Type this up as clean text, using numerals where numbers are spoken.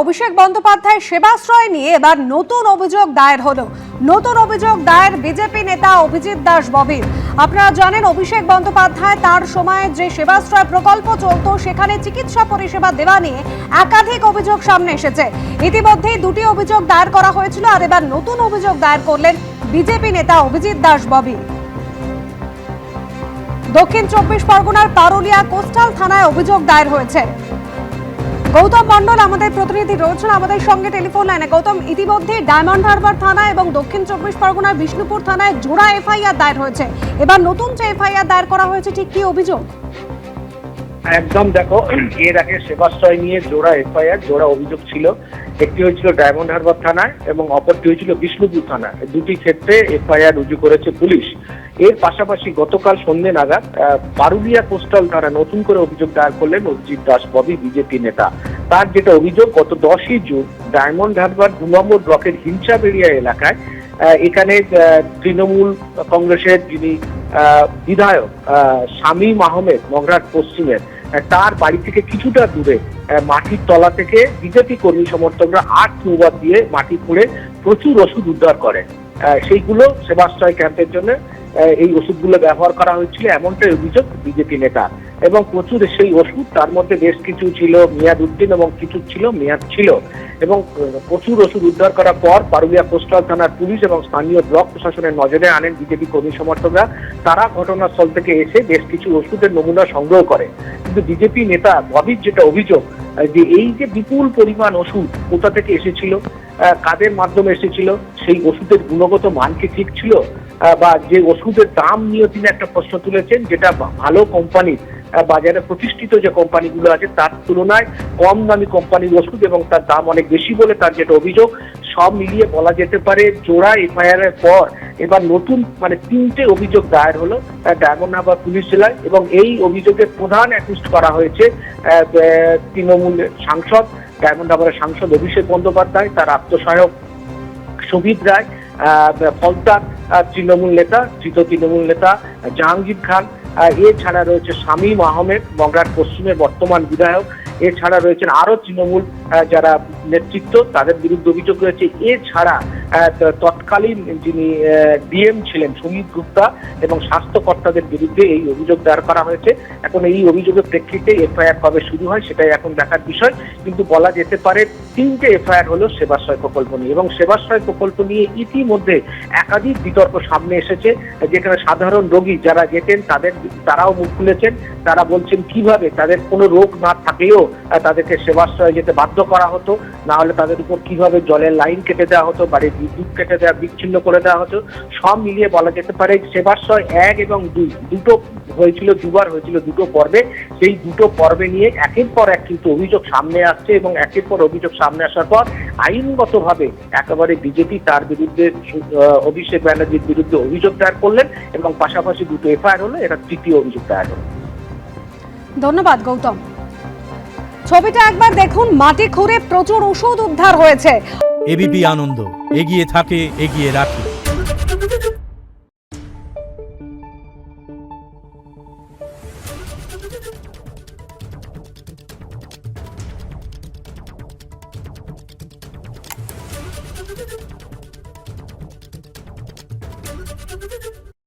অভিষেক বন্দ্যোপাধ্যায় সেবাশ্রয় নিয়ে এবার নতুন অভিযোগ দায়ের হলো। নতুন অভিযোগ দায়ের বিজেপি নেতা অভিজিৎ দাস ববির। আপনারা জানেন, অভিষেক বন্দ্যোপাধ্যায় তার সময়ে যে সেবাশ্রয় প্রকল্প চলতো সেখানে চিকিৎসা পরিষেবা দেওয়া নিয়ে একাধিক অভিযোগ সামনে এসেছে। ইতিমধ্যেই দুটি অভিযোগ দায়ের করা হয়েছিল, আর এবার নতুন অভিযোগ দায়ের করলেন বিজেপি নেতা অভিজিৎ দাস ববি। দক্ষিণ 24 পরগনার পারুলিয়া কোস্টাল থানায় অভিযোগ দায়ের হয়েছে। গৌতম মন্ডল আমাদের প্রতিনিধি রয়েছেন আমাদের সঙ্গে টেলিফোন লাইনে। গৌতম, ইতিমধ্যে ডায়মন্ড হারবার থানা এবং দক্ষিণ 24 পরগনার বিষ্ণুপুর থানায় জোড়া এফআইআর দায়ের হয়েছে। এবার নতুন যে এফআইআর দায়ের করা হয়েছে, ঠিক কি অভিযোগ? একদম, দেখো, এর আগে সেবাশ্রয় নিয়ে জোড়া এফআইআর, জোড়া অভিযোগ ছিল। একটি হয়েছিল ডায়মন্ড হারবার থানায় এবং অপরটি হয়েছিল বিষ্ণুপুর থানায়। দুটি ক্ষেত্রে এফআইআর রুজু করেছে পুলিশ। এর পাশাপাশি গতকাল সন্ধ্যে নাগাদ পারুলিয়া কোস্টাল থানায় নতুন করে অভিযোগ দায়ের করলেন অভিজিৎ দাস ববি, বিজেপি নেতা। তার যেটা অভিযোগ, গত 10ই জুন ডায়মন্ড হারবার 2 নম্বর ব্লকের হিংসাবেড়িয়া এলাকায় এখানে তৃণমূল কংগ্রেসের যিনি বিধায়ক শামীম আহমেদ মগরাট পশ্চিমের, তার বাড়ি থেকে কিছুটা দূরে মাটির তলা থেকে বিজেপি কর্মী সমর্থকরা 8 কিউবাক দিয়ে মাটি খুঁড়ে প্রচুর ওষুধ উদ্ধার করে। সেইগুলো সেবাশ্রয় ক্যাম্পের জন্য এই ওষুধগুলো ব্যবহার করা হয়েছিল, এমনটাই অভিযোগ বিজেপি নেতা। এবং প্রচুর সেই ওষুধ, তার মধ্যে বেশ কিছু ছিল মেয়াদ উত্তীর্ণ এবং কিছু ছিল মেয়াদ ছিল। এবং প্রচুর ওষুধ উদ্ধার করার পর পারুলিয়া কোস্টাল থানার পুলিশ এবং স্থানীয় ব্লক প্রশাসনের নজরে আনেন বিজেপি কর্মী সমর্থকরা। তারা ঘটনাস্থল থেকে এসে বেশ কিছু ওষুধের নমুনা সংগ্রহ করে। কিন্তু বিজেপি নেতা ববির যেটা অভিযোগ, যে এই যে বিপুল পরিমাণ ওষুধ কোথা থেকে এসেছিল, কাদের মাধ্যমে এসেছিল, সেই ওষুধের গুণগত মান কি ঠিক ছিল, বা যে ওষুধের দাম নিয়ে তিনি একটা প্রশ্ন তুলেছেন, যেটা ভালো কোম্পানির, বাজারে প্রতিষ্ঠিত যে কোম্পানিগুলো আছে তার তুলনায় কম দামি কোম্পানির ওষুধ এবং তার দাম অনেক বেশি বলে তার যেটা অভিযোগ। সব মিলিয়ে বলা যেতে পারে জোড়া এফআইআর এর পর এবার নতুন 3টে অভিযোগ দায়ের হলো ডায়মন্ড হারবার পুলিশ জেলায়। এবং এই অভিযোগে প্রধান অ্যাকিউজড করা হয়েছে তৃণমূলের সাংসদ, ডায়মন্ড হারবারের সাংসদ অভিষেক বন্দ্যোপাধ্যায়, তার আত্মসহায়ক শোভিত রায়, ফলতার তৃণমূল নেতা, ধৃত তৃণমূল নেতা জাহাঙ্গীর খান, এছাড়া রয়েছে শামীম আহমেদ মগরাট পশ্চিমের বর্তমান বিধায়ক, এছাড়া রয়েছেন আরো তৃণমূল যারা নেতৃত্ব, তাদের বিরুদ্ধে অভিযোগ রয়েছে। এছাড়া তৎকালীন যিনি ডিএম ছিলেন সুমিত গুপ্তা এবং স্বাস্থ্যকর্তাদের বিরুদ্ধে এই অভিযোগ দায়ের করা হয়েছে। এখন এই অভিযোগের প্রেক্ষিতে এফআইআর কবে শুরু হয় সেটাই এখন দেখার বিষয়। কিন্তু বলা যেতে পারে 3টে এফআইআর হলো সেবাশ্রয় প্রকল্প নিয়ে, এবং সেবাশ্রয় প্রকল্প নিয়ে ইতিমধ্যে একাধিক বিতর্ক সামনে এসেছে, যেখানে সাধারণ রোগী যারা যেতেন তারাও মুখ খুলেছেন। তারা বলছেন কিভাবে তাদের কোনো রোগ না থাকলেও তাদেরকে সেবাশ্রয়ে যেতে বাধ্য করা হতো, না হলে তাদের উপর কিভাবে জলের লাইন কেটে দেওয়া হতো, বাড়ির বিদ্যুৎ কেটে দেওয়া, বিচ্ছিন্ন করে দেওয়া হতো। সব মিলিয়ে বলা যেতে পারে সেবাশ্রয় 1 এবং 2 দুটো হয়েছিল, দুবার হয়েছিল, দুটো পর্বে। সেই দুটো পর্বে নিয়ে একের পর এক কিন্তু অভিযোগ সামনে আসছে, এবং একের পর অভিযোগ সামনে আসার পর আইনগতভাবে একেবারে বিজেপি তার বিরুদ্ধে, অভিষেক ব্যানার্জির বিরুদ্ধে অভিযোগ দায়ের করলেন, এবং পাশাপাশি দুটো এফআইআর হলো, এটা 3য় অভিযোগ দায়ের হলো। ধন্যবাদ গৌতম। ছবিটা একবার দেখুন, মাটি খুঁড়ে প্রচুর ওষুধ উদ্ধার হয়েছে। এবিপি আনন্দ, এগিয়ে থাকে, এগিয়ে রাখে।